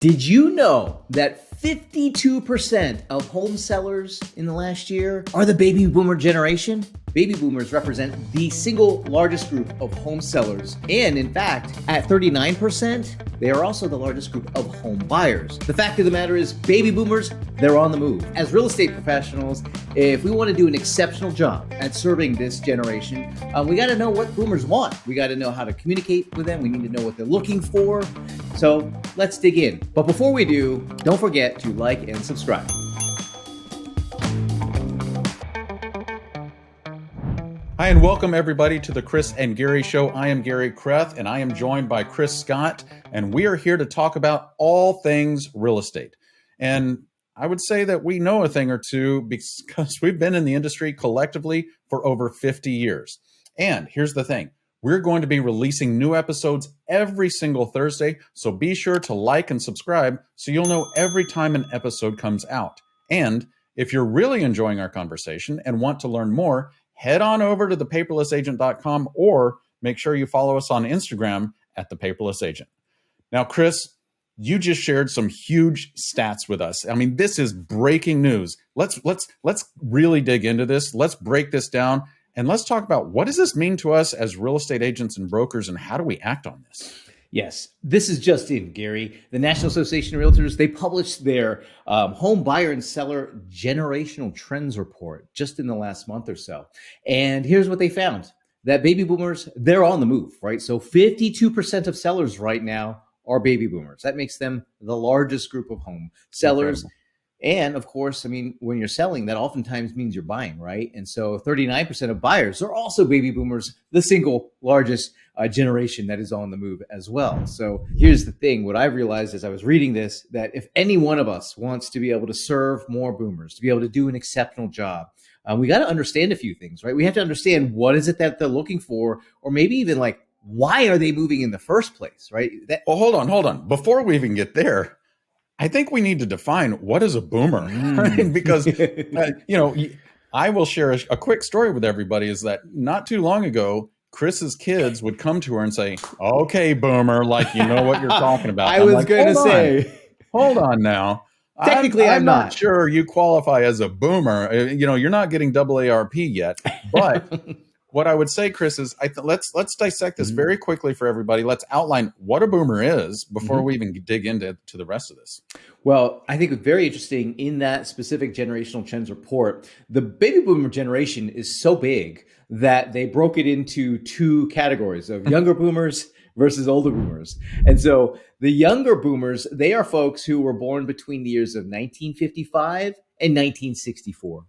Did you know that 52% of home sellers in the last year are the baby boomer generation? Baby boomers represent the single largest group of home sellers. And in fact, at 39%, they are also the largest group of home buyers. The fact of the matter is, baby boomers, they're on the move. As real estate professionals, if we want to do an exceptional job at serving this generation, we got to know what boomers want. We got to know how to communicate with them. We need to know what they're looking for. So let's dig in. But before we do, don't forget to like and subscribe. Hi, and welcome everybody to the Chris and Garry Show. I am Garry Kreth, and I am joined by Chris Scott, and we are here to talk about all things real estate. And I would say that we know a thing or two because we've been in the industry collectively for over 50 years. And here's the thing. We're going to be releasing new episodes every single Thursday, so be sure to like and subscribe so you'll know every time an episode comes out. And if you're really enjoying our conversation and want to learn more, head on over to thepaperlessagent.com or make sure you follow us on Instagram at thepaperlessagent. Now, Chris, you just shared some huge stats with us. I mean, this is breaking news. Let's really dig into this. Let's break this down. And let's talk about what does this mean to us as real estate agents and brokers, and how do we act on this? Yes, this is just in, Garry. The National Association of Realtors, they published their home buyer and seller generational trends report just in the last month or so. And here's what they found, that baby boomers, they're on the move, right? So 52% of sellers right now are baby boomers. That makes them the largest group of home sellers. Incredible. And of course, I mean, when you're selling, that oftentimes means you're buying, right? And so 39% of buyers are also baby boomers, the single largest generation that is on the move as well. So here's the thing. What I've realized as I was reading this, that if any one of us wants to be able to serve more boomers, to be able to do an exceptional job, we got to understand a few things, right? We have to understand what is it that they're looking for, or maybe even like, why are they moving in the first place, right? Well, hold on. Before we even get there, I think we need to define what is a boomer, right? Because, I will share a quick story with everybody is that not too long ago, Chris's kids would come to her and say, okay, boomer, like, you know what you're talking about. I was going to say, hold on now. Technically, I'm not sure you qualify as a boomer. You're not getting AARP yet, but what I would say, Chris, is let's dissect this very quickly for everybody. Let's outline what a boomer is before we even dig into the rest of this. Well, I think it's very interesting in that specific generational trends report. The baby boomer generation is so big that they broke it into two categories of younger boomers versus older boomers. And so the younger boomers, they are folks who were born between the years of 1955 and 1964.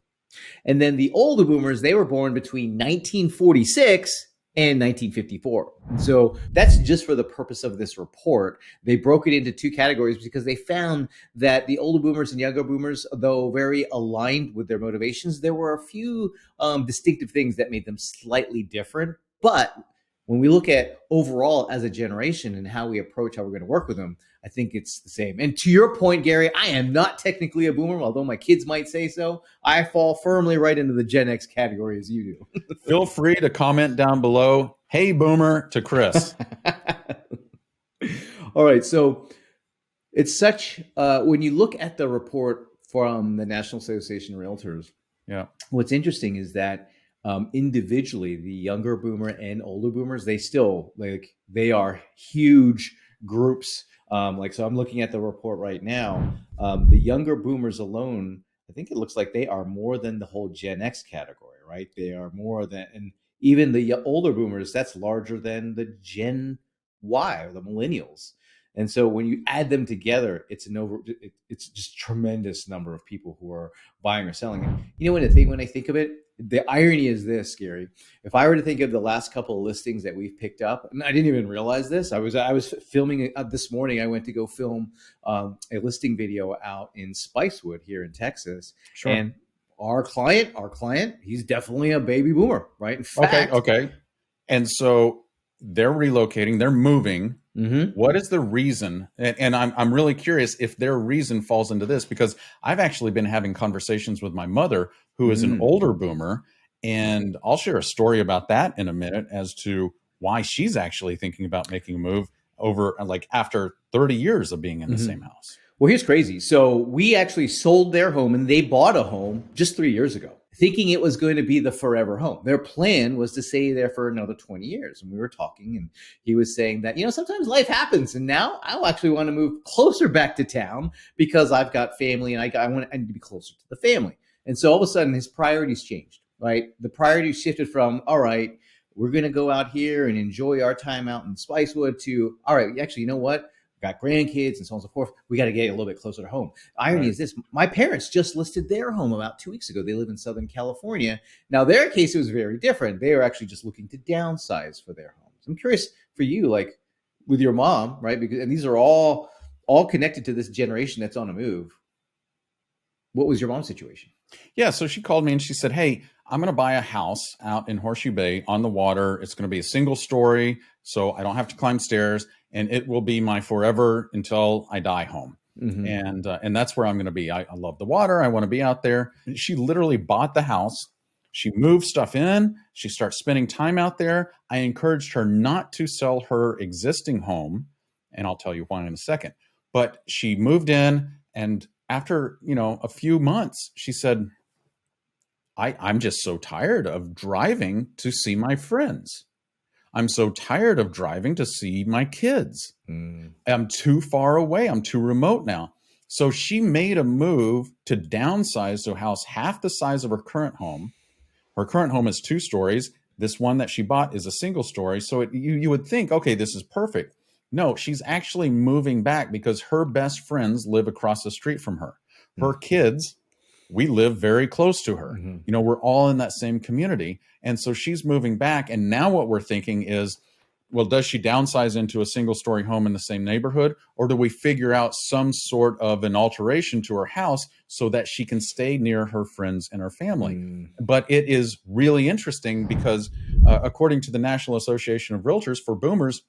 And then the older boomers, they were born between 1946 and 1954. So that's just for the purpose of this report. They broke it into two categories because they found that the older boomers and younger boomers, though very aligned with their motivations, there were a few distinctive things that made them slightly different. But when we look at overall as a generation and how we approach how we're going to work with them, I think it's the same. And to your point, Garry, I am not technically a boomer, although my kids might say so. I fall firmly right into the Gen X category as you do. Feel free to comment down below, hey, boomer, to Chris. All right. So it's such, when you look at the report from the National Association of Realtors, what's interesting is that individually, the younger boomer and older boomers, they are huge groups. So I'm looking at the report right now. The younger boomers alone, I think it looks like they are more than the whole Gen X category, right? They are more than, and even the older boomers, that's larger than the Gen Y or the millennials. And so when you add them together, it's just tremendous number of people who are buying or selling. You know, when I think of it, the irony is this, Garry. If I were to think of the last couple of listings that we've picked up, and I didn't even realize this. I was filming this morning. I went to go film a listing video out in Spicewood here in Texas. Sure. And our client, he's definitely a baby boomer, right? In fact, okay. And so they're relocating, they're moving. What is the reason? And I'm really curious if their reason falls into this, because I've actually been having conversations with my mother, who is an older boomer, and I'll share a story about that in a minute as to why she's actually thinking about making a move. over like after 30 years of being in the same house. Well, here's crazy. So we actually sold their home and they bought a home just 3 years ago, thinking it was going to be the forever home. Their plan was to stay there for another 20 years. And we were talking and he was saying that, sometimes life happens. And now I actually want to move closer back to town because I've got family and I need to be closer to the family. And so all of a sudden his priorities changed, right? The priorities shifted from, all right, we're going to go out here and enjoy our time out in Spicewood to, all right, actually, you know what? Got grandkids and so on and so forth. We got to get a little bit closer to home. Irony is this: my parents just listed their home about 2 weeks ago. They live in Southern California. Now, their case was very different. They were actually just looking to downsize for their homes. I'm curious for you, like with your mom, right? And these are all connected to this generation that's on a move. What was your mom's situation? Yeah, so she called me and she said, "Hey, I'm going to buy a house out in Horseshoe Bay on the water. It's going to be a single story, so I don't have to climb stairs. And it will be my forever until I die home." And that's where I'm going to be. I love the water. I want to be out there. And she literally bought the house. She moved stuff in. She starts spending time out there. I encouraged her not to sell her existing home, and I'll tell you why in a second. But she moved in, and after a few months, she said, I'm just so tired of driving to see my friends. I'm so tired of driving to see my kids. I'm too far away. I'm too remote now. So she made a move to downsize to a house half the size of her current home. Her current home is 2 stories. This one that she bought is a single story. So you would think, okay, this is perfect. No, she's actually moving back because her best friends live across the street from her. Her kids, we live very close to her. We're all in that same community. And so she's moving back. And now what we're thinking is, well, does she downsize into a single story home in the same neighborhood? Or do we figure out some sort of an alteration to her house so that she can stay near her friends and her family? But it is really interesting because according to the National Association of Realtors, for boomers,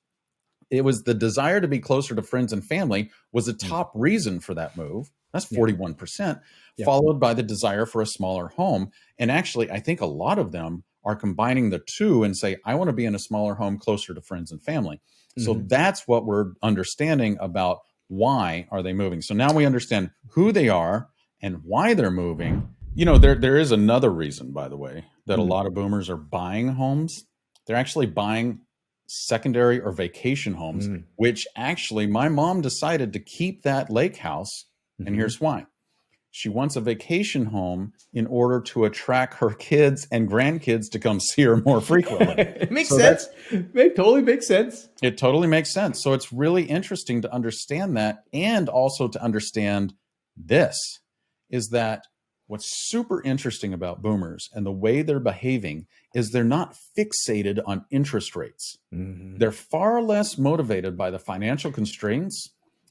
it was the desire to be closer to friends and family was a top reason for that move. That's 41%, followed by the desire for a smaller home. And actually, I think a lot of them are combining the two and say, I want to be in a smaller home closer to friends and family. So that's what we're understanding about why are they moving. So now we understand who they are and why they're moving. There is another reason, by the way, that a lot of boomers are buying homes. They're actually buying secondary or vacation homes, which actually my mom decided to keep that lake house. And here's why. She wants a vacation home in order to attract her kids and grandkids to come see her more frequently. It makes sense. It totally makes sense. It totally makes sense. So it's really interesting to understand that, and also to understand this is that what's super interesting about boomers and the way they're behaving is they're not fixated on interest rates. They're far less motivated by the financial constraints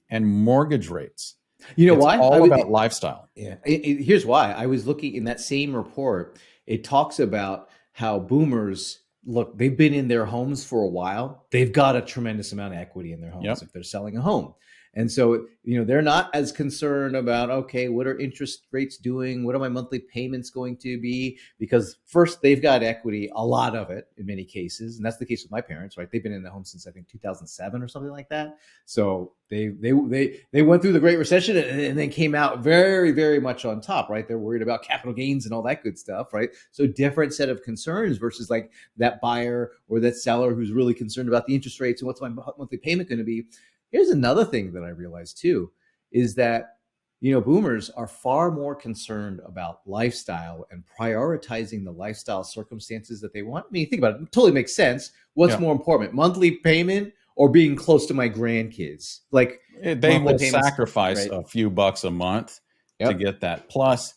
and mortgage rates. It's why? all about lifestyle. Yeah. Here's why. I was looking in that same report. It talks about how boomers, look, they've been in their homes for a while. They've got a tremendous amount of equity in their homes if they're selling a home. And so, they're not as concerned about, okay, what are interest rates doing? What are my monthly payments going to be? Because first, they've got equity, a lot of it in many cases. And that's the case with my parents, right? They've been in the home since, I think, 2007 or something like that. So they went through the Great Recession and then came out very, very much on top, right? They're worried about capital gains and all that good stuff, right? So different set of concerns versus like that buyer or that seller who's really concerned about the interest rates and what's my monthly payment going to be. Here's another thing that I realized too, is that, boomers are far more concerned about lifestyle and prioritizing the lifestyle circumstances that they want. I mean, think about it. It totally makes sense. What's more important, monthly payment or being close to my grandkids? Like they will sacrifice a few bucks a month to get that. Plus,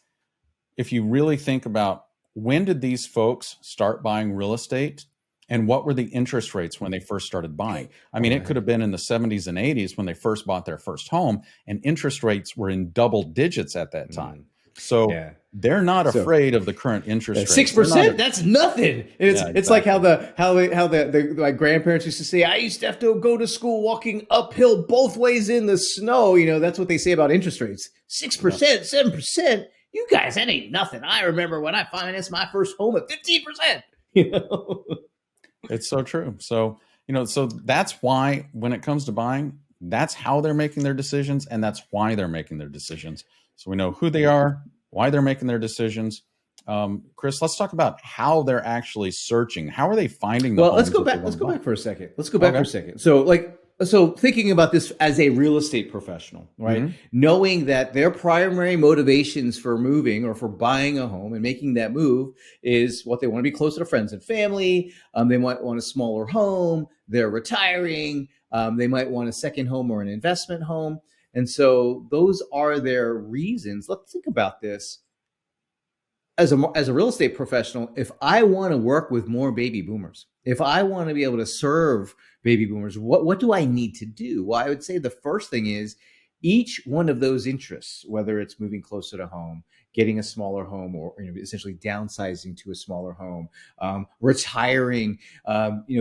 if you really think about when did these folks start buying real estate? And what were the interest rates when they first started buying? I mean, it could have been in the 70s and 80s when they first bought their first home, and interest rates were in double digits at that time. So they're not afraid of the current interest rate. 6%, that's nothing. It's like how my grandparents used to say, I used to have to go to school walking uphill both ways in the snow. That's what they say about interest rates. 6%, 7%. You guys, that ain't nothing. I remember when I financed my first home at 15%. It's so true. So So that's why when it comes to buying, that's how they're making their decisions, and that's why they're making their decisions. So we know who they are, why they're making their decisions. Chris, let's talk about how they're actually searching. How are they finding the Well, let's homes go that they back. want Let's to go buy? back for a second. Let's go back for Okay. a second. So thinking about this as a real estate professional, right? Mm-hmm. Knowing that their primary motivations for moving or for buying a home and making that move is what they want to be closer to friends and family. They might want a smaller home. They're retiring. They might want a second home or an investment home. And so those are their reasons. Let's think about this as a real estate professional. If I want to work with more baby boomers, if I want to be able to serve baby boomers, what do I need to do? Well, I would say the first thing is each one of those interests, whether it's moving closer to home, getting a smaller home, or essentially downsizing to a smaller home, retiring,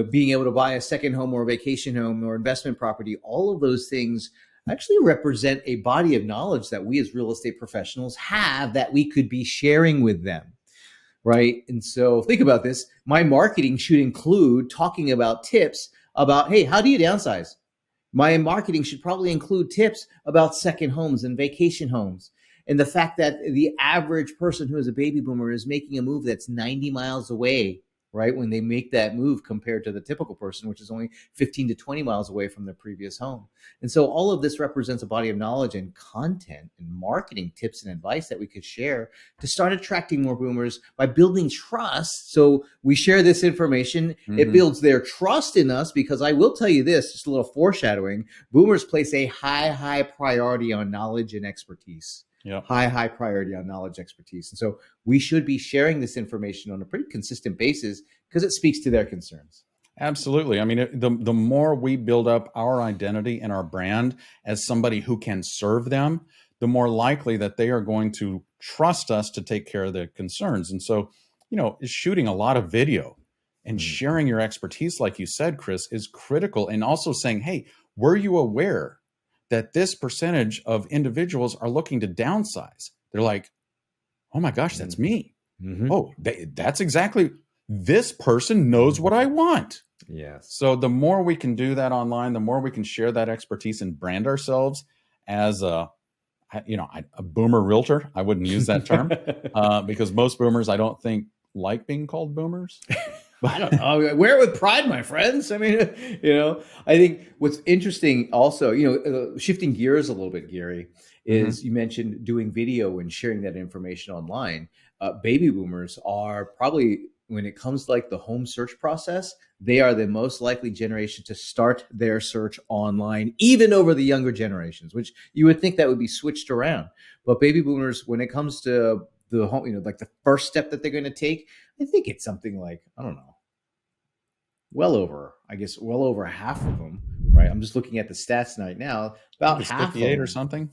being able to buy a second home or a vacation home or investment property, all of those things actually represent a body of knowledge that we as real estate professionals have that we could be sharing with them, right? And so think about this. My marketing should include talking about tips about, hey, how do you downsize? My marketing should probably include tips about second homes and vacation homes. And the fact that the average person who is a baby boomer is making a move that's 90 miles away, right? When they make that move compared to the typical person, which is only 15 to 20 miles away from their previous home. And so all of this represents a body of knowledge and content and marketing tips and advice that we could share to start attracting more boomers by building trust. So we share this information. Mm-hmm. It builds their trust in us, because I will tell you this, just a little foreshadowing, boomers place a high priority on knowledge and expertise. Yep. High priority on knowledge, expertise. And so we should be sharing this information on a pretty consistent basis because it speaks to their concerns. Absolutely. I mean, the more we build up our identity and our brand as somebody who can serve them, the more likely that they are going to trust us to take care of their concerns. And so, shooting a lot of video and sharing your expertise, like you said, Chris, is critical. And also saying, hey, were you aware that this percentage of individuals are looking to downsize? They're like, oh my gosh, that's me. Mm-hmm. Oh, that's exactly, this person knows what I want. Yes. So the more we can do that online, the more we can share that expertise and brand ourselves as a boomer realtor. I wouldn't use that term because most boomers, I don't think, like being called boomers. I don't know. Wear it with pride, my friends. I mean, I think what's interesting also, shifting gears a little bit, Gary, is you mentioned doing video and sharing that information online. Baby boomers are probably, when it comes to like the home search process, they are the most likely generation to start their search online, even over the younger generations, which you would think that would be switched around. But baby boomers, when it comes to the home, like the first step that they're going to take, I think it's something like, I don't know, well over half of them, right? I'm just looking at the stats right now. About half 58 of them, or something.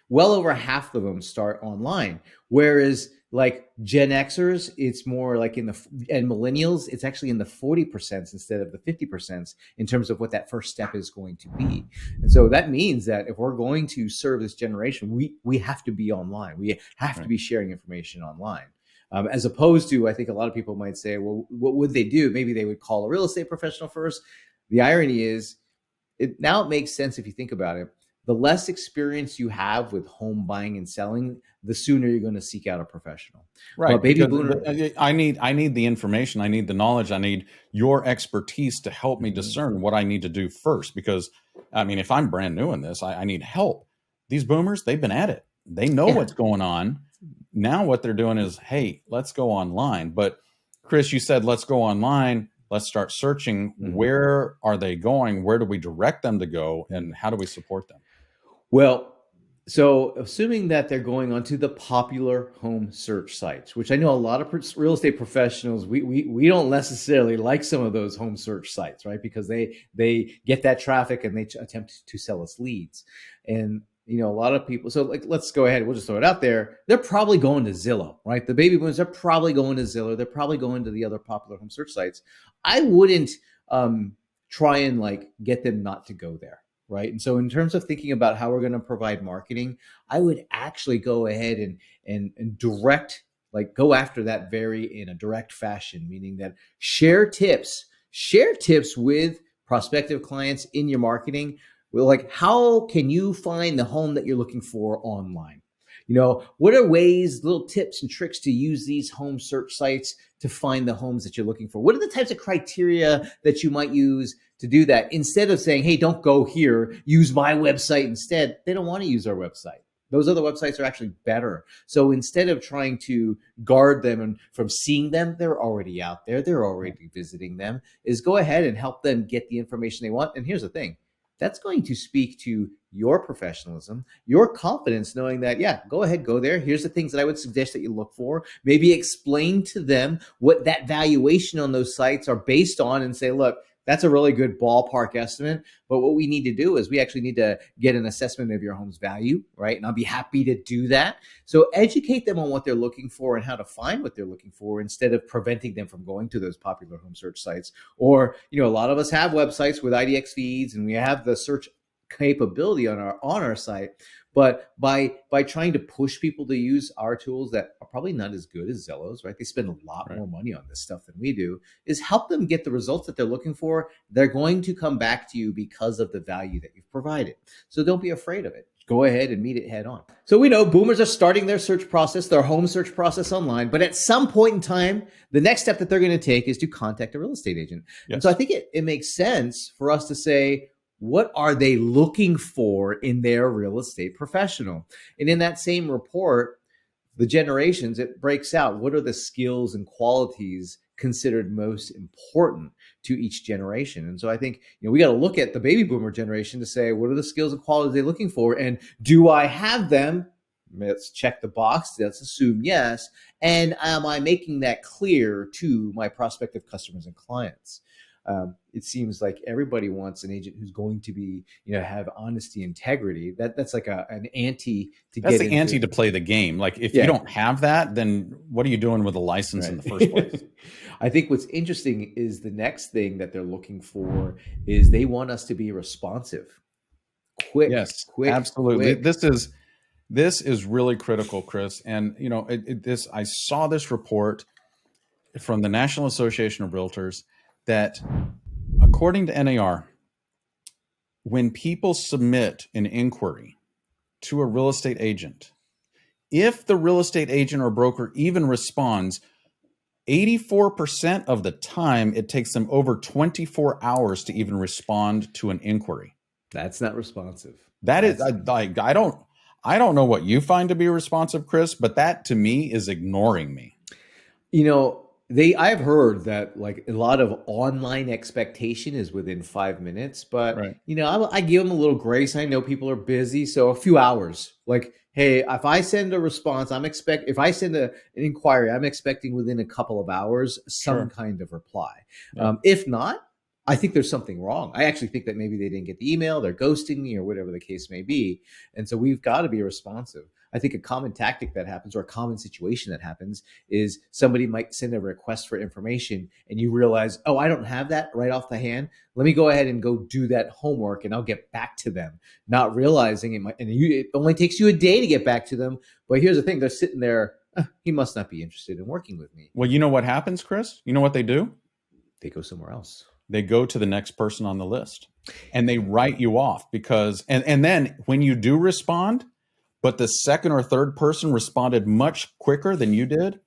well over half of them start online. Whereas like Gen Xers, it's more like and millennials, it's actually in the 40% instead of the 50% in terms of what that first step is going to be. And so that means that if we're going to serve this generation, we have to be online. We have to be sharing information online. As opposed to, I think a lot of people might say, well, what would they do? Maybe they would call a real estate professional first. The irony is, it makes sense if you think about it. The less experience you have with home buying and selling, the sooner you're going to seek out a professional. Right. Baby boomer, I need the information. I need the knowledge. I need your expertise to help me discern what I need to do first. Because, I mean, if I'm brand new in this, I need help. These boomers, they've been at it. They know what's going on. Now what they're doing is, hey, let's go online. But Chris, you said, let's go online. Let's start searching. Where are they going? Where do we direct them to go? And how do we support them? Well, so assuming that they're going onto the popular home search sites, which I know a lot of real estate professionals, we don't necessarily like some of those home search sites, right? Because they get that traffic and they attempt to sell us leads. And a lot of people, so like, let's go ahead, we'll just throw it out there. They're probably going to Zillow, right? The baby boomers, they're probably going to Zillow. They're probably going to the other popular home search sites. I wouldn't try and like get them not to go there, right? And so in terms of thinking about how we're going to provide marketing, I would actually go ahead and direct, like go after that in a direct fashion, meaning that share tips with prospective clients in your marketing. Well, like, how can you find the home that you're looking for online? What are ways, little tips and tricks to use these home search sites to find the homes that you're looking for? What are the types of criteria that you might use to do that? Instead of saying, hey, don't go here, use my website instead. They don't want to use our website. Those other websites are actually better. So instead of trying to guard them and from seeing them, they're already out there. They're already visiting them. Is go ahead and help them get the information they want. And here's the thing. That's going to speak to your professionalism, your confidence, knowing that, yeah, go ahead, go there. Here's the things that I would suggest that you look for. Maybe explain to them what that valuation on those sites are based on and say, look, that's a really good ballpark estimate. But what we need to do is we actually need to get an assessment of your home's value, right? And I'll be happy to do that. So educate them on what they're looking for and how to find what they're looking for instead of preventing them from going to those popular home search sites. Or, a lot of us have websites with IDX feeds and we have the search capability on our site. But by trying to push people to use our tools that are probably not as good as Zillow's, right? They spend a lot more money on this stuff than we do, is help them get the results that they're looking for. They're going to come back to you because of the value that you've provided. So don't be afraid of it. Go ahead and meet it head on. So we know boomers are starting their search process, their home search process online, but at some point in time, the next step that they're going to take is to contact a real estate agent. Yes. And so I think it makes sense for us to say, what are they looking for in their real estate professional? And in that same report, the generations, it breaks out what are the skills and qualities considered most important to each generation. And so I think, we got to look at the baby boomer generation to say, what are the skills and qualities they're looking for? And do I have them? Let's check the box. Let's assume yes. And am I making that clear to my prospective customers and clients? It seems like everybody wants an agent who's going to be, have honesty, integrity. That's like an ante to that's get the ante to play the game. Like if you don't have that, then what are you doing with a license in the first place? I think what's interesting is the next thing that they're looking for is they want us to be responsive, quick. Yes, quick, absolutely. Quick. This is really critical, Chris. And I saw this report from the National Association of Realtors that according to NAR, when people submit an inquiry to a real estate agent, if the real estate agent or broker even responds, 84% of the time, it takes them over 24 hours to even respond to an inquiry. That's not responsive. I don't know what you find to be responsive, Chris, but that to me is ignoring me. I've heard that like a lot of online expectation is within 5 minutes, but I give them a little grace. I know people are busy, so a few hours. Like, hey, if I send a response, if I send an inquiry, I'm expecting within a couple of hours some kind of reply. Yeah. If not, I think there's something wrong. I actually think that maybe they didn't get the email, they're ghosting me, or whatever the case may be. And so we've got to be responsive. I think a common tactic that happens, or a common situation that happens, is somebody might send a request for information and you realize, oh, I don't have that right off the hand. Let me go ahead and go do that homework and I'll get back to them. Not realizing it only takes you a day to get back to them. But here's the thing, they're sitting there, he must not be interested in working with me. Well, you know what happens, Chris? You know what they do? They go somewhere else. They go to the next person on the list and they write you off because, and then when you do respond, but the second or third person responded much quicker than you did,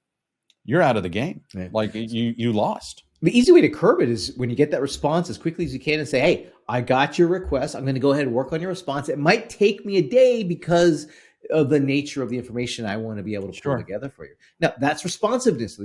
you're out of the game. Yeah. Like you lost. The easy way to curb it is when you get that response as quickly as you can and say, hey, I got your request. I'm going to go ahead and work on your response. It might take me a day because of the nature of the information I want to be able to pull together for you. Now, that's responsiveness.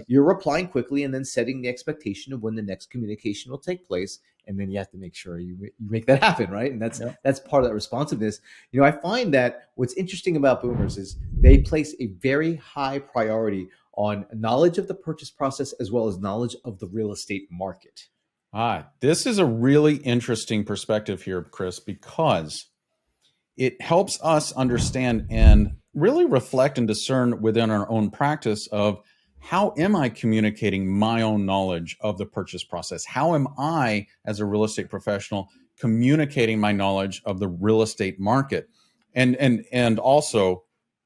You're replying quickly and then setting the expectation of when the next communication will take place. And then you have to make sure you make that happen, right? And that's part of that responsiveness. I find that what's interesting about boomers is they place a very high priority on knowledge of the purchase process as well as knowledge of the real estate market. This is a really interesting perspective here, Chris, because it helps us understand and really reflect and discern within our own practice of how am I communicating my own knowledge of the purchase process? How am I, as a real estate professional, communicating my knowledge of the real estate market? And also,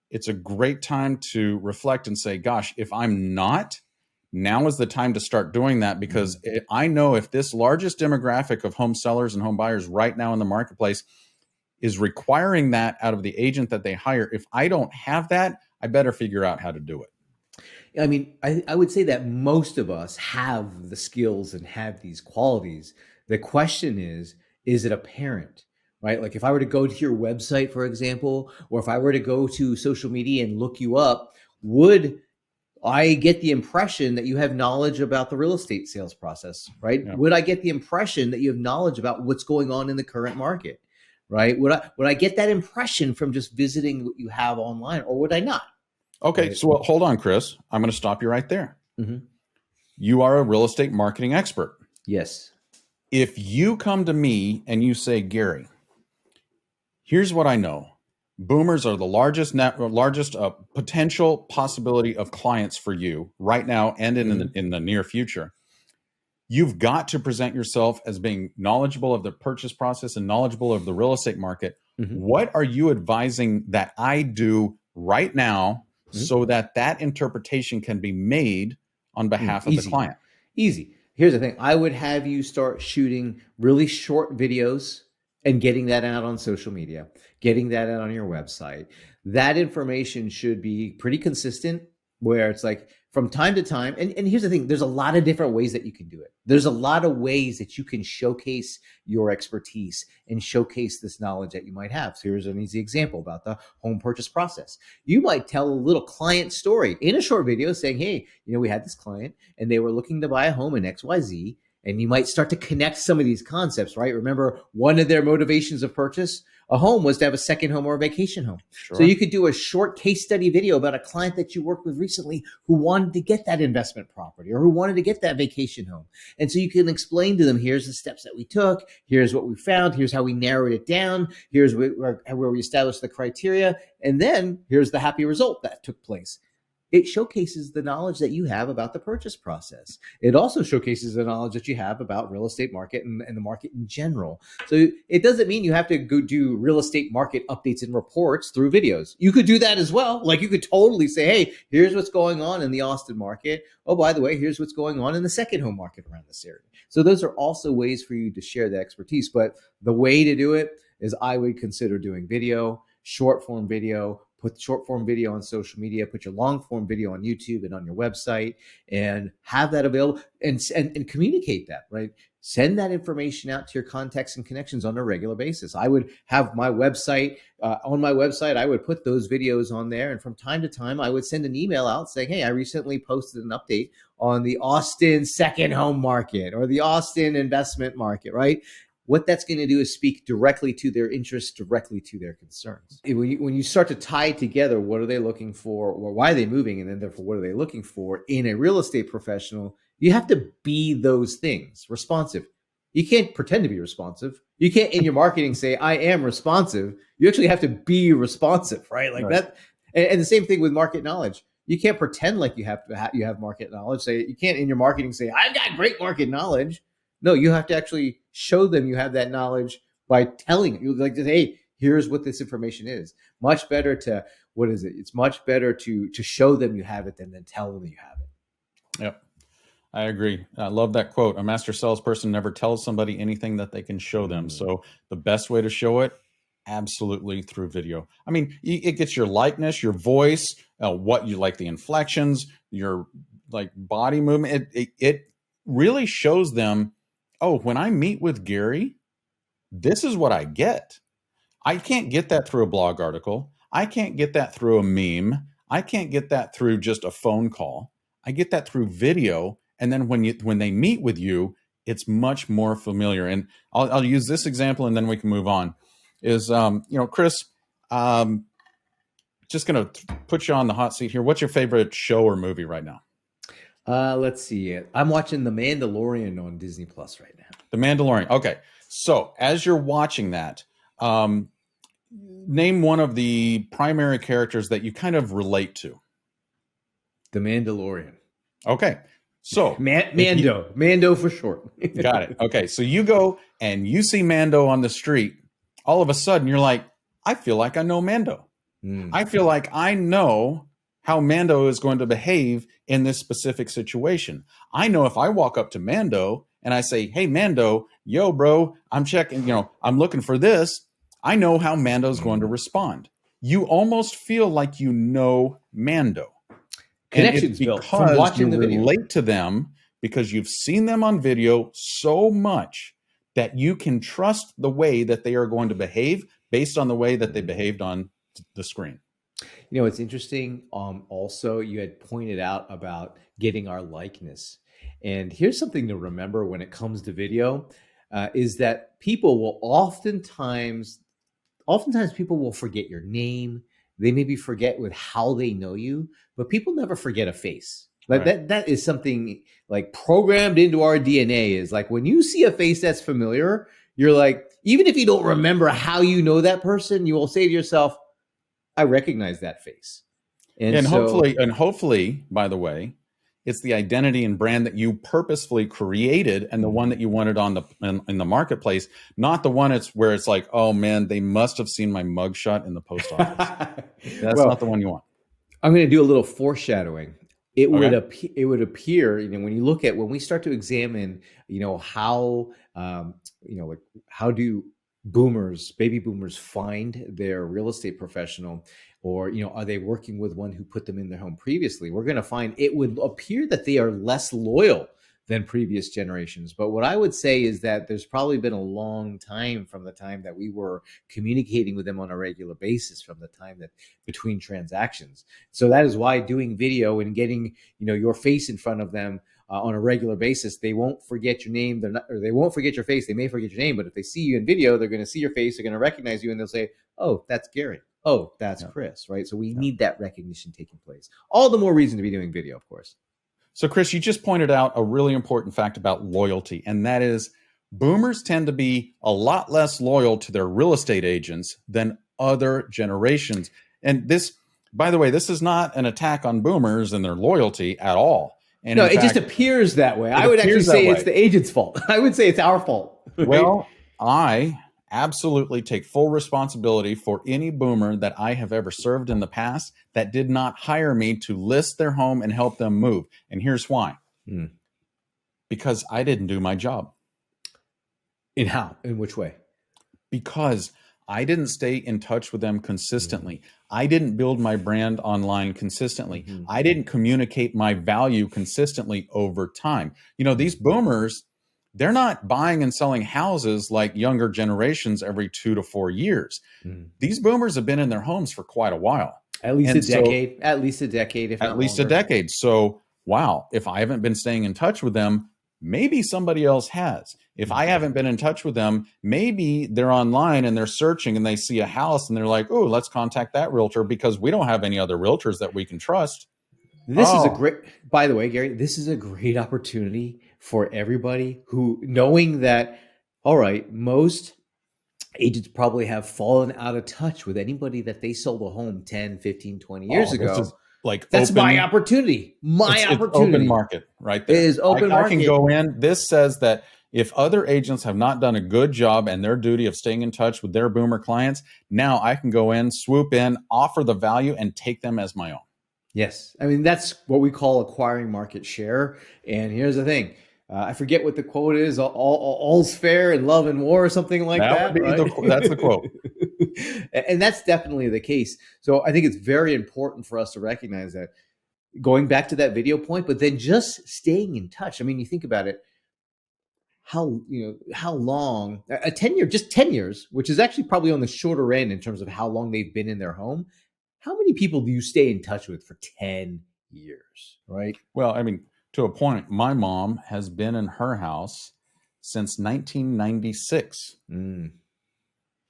it's a great time to reflect and say, gosh, if I'm not now is the time to start doing that, because I know if this largest demographic of home sellers and home buyers right now in the marketplace is requiring that out of the agent that they hire, if I don't have that, I better figure out how to do it. I mean, I would say that most of us have the skills and have these qualities. The question is it apparent, right? Like if I were to go to your website, for example, or if I were to go to social media and look you up, would I get the impression that you have knowledge about the real estate sales process, right? Yeah. Would I get the impression that you have knowledge about what's going on in the current market, right? Would I get that impression from just visiting what you have online, or would I not? Okay, Right. so hold on, Chris. I'm going to stop you right there. Mm-hmm. You are a real estate marketing expert. Yes. If you come to me and you say, Garry, here's what I know. Boomers are the largest potential possibility of clients for you right now and in the near future. You've got to present yourself as being knowledgeable of the purchase process and knowledgeable of the real estate market. Mm-hmm. What are you advising that I do right now so that that interpretation can be made on behalf of the client? Easy. Here's the thing. I would have you start shooting really short videos and getting that out on social media, getting that out on your website. That information should be pretty consistent, where it's like from time to time. And here's the thing, there's a lot of different ways that you can do it. There's a lot of ways that you can showcase your expertise and showcase this knowledge that you might have. So here's an easy example about the home purchase process. You might tell a little client story in a short video saying, hey, we had this client and they were looking to buy a home in XYZ. And you might start to connect some of these concepts, right? Remember, one of their motivations of purchase a home was to have a second home or a vacation home. Sure. So you could do a short case study video about a client that you worked with recently who wanted to get that investment property or who wanted to get that vacation home. And so you can explain to them, here's the steps that we took, here's what we found, here's how we narrowed it down, here's where we established the criteria, and then here's the happy result that took place. It showcases the knowledge that you have about the purchase process. It also showcases the knowledge that you have about real estate market and the market in general. So it doesn't mean you have to go do real estate market updates and reports through videos. You could do that as well. Like you could totally say, hey, here's what's going on in the Austin market. Oh, by the way, here's what's going on in the second home market around this area. So those are also ways for you to share the expertise. But the way to do it is I would consider doing video, short form video. Put short form video on social media, put your long form video on YouTube and on your website, and have that available and communicate that, right? Send that information out to your contacts and connections on a regular basis. I would have my website, on my website, I would put those videos on there. And from time to time, I would send an email out saying, hey, I recently posted an update on the Austin second home market or the Austin investment market, right? What that's going to do is speak directly to their interests, directly to their concerns. When you start to tie together what are they looking for or why are they moving, and then therefore what are they looking for in a real estate professional, you have to be those things. Responsive. You can't pretend to be responsive. You can't in your marketing say, I am responsive. You actually have to be responsive, right? Like that. And the same thing with market knowledge. You can't pretend like you have market knowledge. You can't in your marketing say, I've got great market knowledge. No, you have to actually show them you have that knowledge by telling you, like, hey, here's what this information is. Much better to, what is it? It's much better to show them you have it than tell them you have it. Yep. I agree. I love that quote. A master salesperson never tells somebody anything that they can show them. So the best way to show it, absolutely through video. I mean, it gets your likeness, your voice, what you like, the inflections, your like body movement. It really shows them, oh, when I meet with Garry, this is what I get. I can't get that through a blog article. I can't get that through a meme. I can't get that through just a phone call. I get that through video. And then when they meet with you, it's much more familiar. And I'll use this example and then we can move on. Is, Chris, just going to put you on the hot seat here. What's your favorite show or movie right now? Let's see. I'm watching The Mandalorian on Disney Plus right now. The Mandalorian. Okay. So as you're watching that, name one of the primary characters that you kind of relate to. The Mandalorian. Okay. So Mando for short. Got it. Okay. So you go and you see Mando on the street. All of a sudden you're like, I feel like I know Mando. I feel like I know how Mando is going to behave in this specific situation. I know if I walk up to Mando and I say, hey, Mando, yo, bro, I'm checking, I'm looking for this. I know how Mando's going to respond. You almost feel like you know Mando. And it's Connections built from because you watching the video. relate to them, because you've seen them on video so much that you can trust the way that they are going to behave based on the way that they behaved on the screen. It's interesting. Also, you had pointed out about getting our likeness. And here's something to remember when it comes to video, is that people will oftentimes people will forget your name. They maybe forget with how they know you, but people never forget a face. Like Right. that is something like programmed into our DNA, is like when you see a face that's familiar, you're like, even if you don't remember how you know that person, you will say to yourself, I recognize that face. And hopefully, by the way, it's the identity and brand that you purposefully created and the one that you wanted on in the marketplace, not the one where it's like, oh man, they must have seen my mugshot in the post office. That's not the one you want. I'm going to do a little foreshadowing. It would Okay. it would appear, when we start to examine, how like how do baby boomers find their real estate professional, or are they working with one who put them in their home previously? We're going to find it would appear that they are less loyal than previous generations. But what I would say is that there's probably been a long time from the time that we were communicating with them on a regular basis, from the time that between transactions. So that is why doing video and getting, your face in front of them on a regular basis, they won't forget your name. They won't forget your face. They may forget your name, but if they see you in video, they're going to see your face. They're going to recognize you, and they'll say, "Oh, that's Garry. Oh, that's Chris." Right. So we need that recognition taking place. All the more reason to be doing video, of course. So, Chris, you just pointed out a really important fact about loyalty, and that is boomers tend to be a lot less loyal to their real estate agents than other generations. And this, by the way, this is not an attack on boomers and their loyalty at all. And no, in it fact, just appears that way. I would actually say it's the agent's fault. I would say it's our fault. Right? Well, I absolutely take full responsibility for any boomer that I have ever served in the past that did not hire me to list their home and help them move. And here's why. Because I didn't do my job. In which way? Because I didn't stay in touch with them consistently. I didn't build my brand online consistently. I didn't communicate my value consistently over time. These boomers, they're not buying and selling houses like younger generations every 2 to 4 years. These boomers have been in their homes for quite a while. At least a decade. At least a decade, if not longer. At least a decade. So, wow, if I haven't been staying in touch with them, maybe somebody else has. If I haven't been in touch with them, maybe they're online and they're searching and they see a house and they're like, oh, let's contact that realtor because we don't have any other realtors that we can trust. This is by the way, Garry, this is a great opportunity for everybody who, knowing that, all right, most agents probably have fallen out of touch with anybody that they sold a home 10, 15, 20 years ago. That's my opportunity. It's open market right there. It is open market. I can go in. This says that if other agents have not done a good job and their duty of staying in touch with their boomer clients, now I can go in, swoop in, offer the value, and take them as my own. Yes. I mean, that's what we call acquiring market share. And here's the thing. I forget what the quote is. All's fair in love and war, or something like that. That's the quote. And that's definitely the case. So I think it's very important for us to recognize that, going back to that video point, but then just staying in touch. I mean, you think about it, how long, 10 years, which is actually probably on the shorter end in terms of how long they've been in their home. How many people do you stay in touch with for 10 years, right? Well, I mean, to a point, my mom has been in her house since 1996.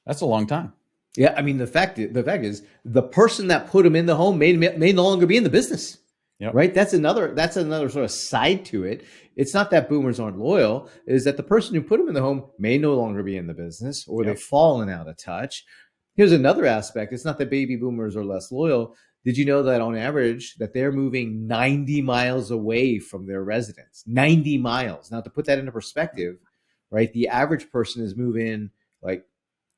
That's a long time. Yeah, I mean, the fact is, the person that put him in the home may no longer be in the business. Yep. Right. That's another sort of side to it. It's not that boomers aren't loyal; is that the person who put him in the home may no longer be in the business, or they've fallen out of touch. Here's another aspect. It's not that baby boomers are less loyal. Did you know that on average that they're moving 90 miles away from their residence? 90 miles. Now, to put that into perspective, right? The average person is moving like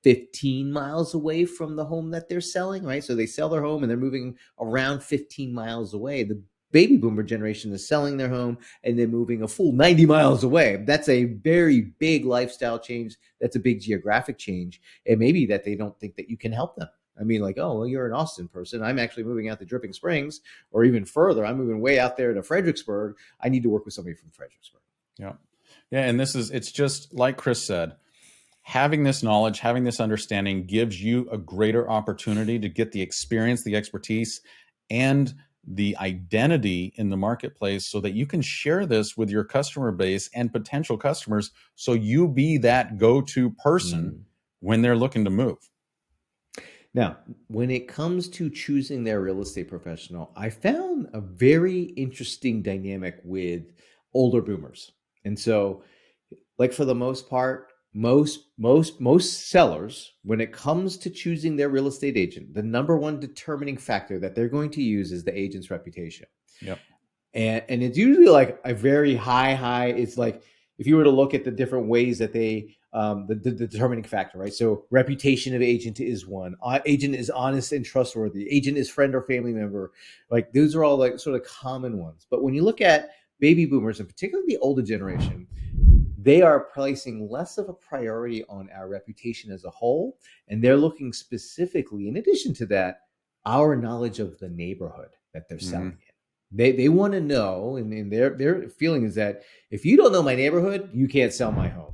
15 miles away from the home that they're selling, right? So they sell their home and they're moving around 15 miles away. The baby boomer generation is selling their home and then moving a full 90 miles away. That's a very big lifestyle change. That's a big geographic change. And maybe that they don't think that you can help them. I mean, like, oh, well, you're an Austin person. I'm actually moving out to Dripping Springs, or even further. I'm moving way out there to Fredericksburg. I need to work with somebody from Fredericksburg. Yeah. Yeah. And it's just like Chris said, having this knowledge, having this understanding gives you a greater opportunity to get the experience, the expertise, and the identity in the marketplace so that you can share this with your customer base and potential customers. So you be that go-to person when they're looking to move. Now, when it comes to choosing their real estate professional, I found a very interesting dynamic with older boomers. And so, like, for the most part, most sellers, when it comes to choosing their real estate agent, the number one determining factor that they're going to use is the agent's reputation. Yep. And it's usually like a very high. It's like, if you were to look at the different ways that they, the determining factor, right? So reputation of agent is one. Agent is honest and trustworthy. Agent is friend or family member. Like, those are all like sort of common ones. But when you look at baby boomers, and particularly the older generation, they are placing less of a priority on our reputation as a whole. And they're looking specifically, in addition to that, our knowledge of the neighborhood that they're selling in. They want to know, and their feeling is that if you don't know my neighborhood, you can't sell my home.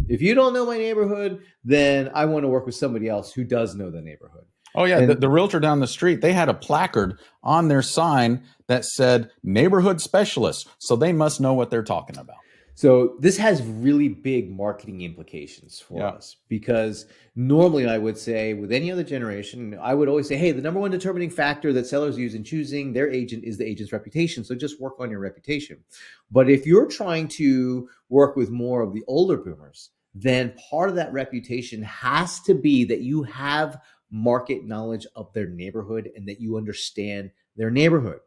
If you don't know my neighborhood, then I want to work with somebody else who does know the neighborhood. Oh, yeah. The realtor down the street, they had a placard on their sign that said neighborhood specialist. So they must know what they're talking about. So this has really big marketing implications for us, because normally I would say with any other generation, I would always say, hey, the number one determining factor that sellers use in choosing their agent is the agent's reputation. So just work on your reputation. But if you're trying to work with more of the older boomers, then part of that reputation has to be that you have market knowledge of their neighborhood and that you understand their neighborhood.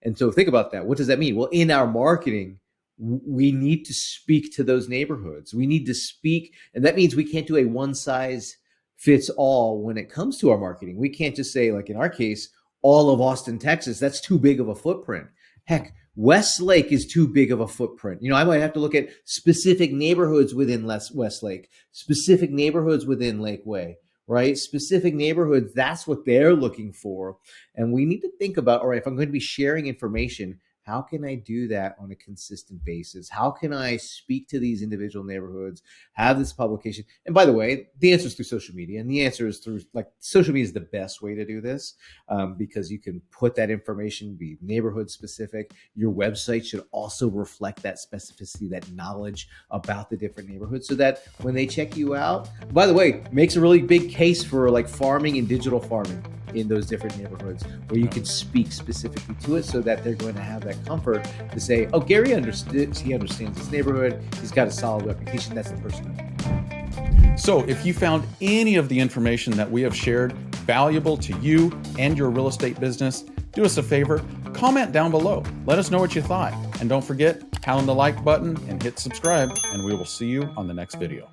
And so think about that. What does that mean? Well, in our marketing, we need to speak to those neighborhoods. We need to speak, and that means we can't do a one size fits all when it comes to our marketing. We can't just say, like in our case, all of Austin, Texas. That's too big of a footprint. Heck, Westlake is too big of a footprint. You know, I might have to look at specific neighborhoods within Westlake, specific neighborhoods within Lakeway, right? Specific neighborhoods, that's what they're looking for. And we need to think about, all right, if I'm going to be sharing information, how can I do that on a consistent basis? How can I speak to these individual neighborhoods, have this publication? And by the way, the answer is through social media. And the answer is through, like, social media is the best way to do this, because you can put that information, be neighborhood specific. Your website should also reflect that specificity, that knowledge about the different neighborhoods, so that when they check you out, by the way, makes a really big case for like farming and digital farming in those different neighborhoods, where you can speak specifically to it, so that they're going to have that comfort to say, oh, Gary understands this neighborhood. He's got a solid reputation. That's the person. So if you found any of the information that we have shared valuable to you and your real estate business, do us a favor, comment down below. Let us know what you thought. And don't forget, pound the like button and hit subscribe, and we will see you on the next video.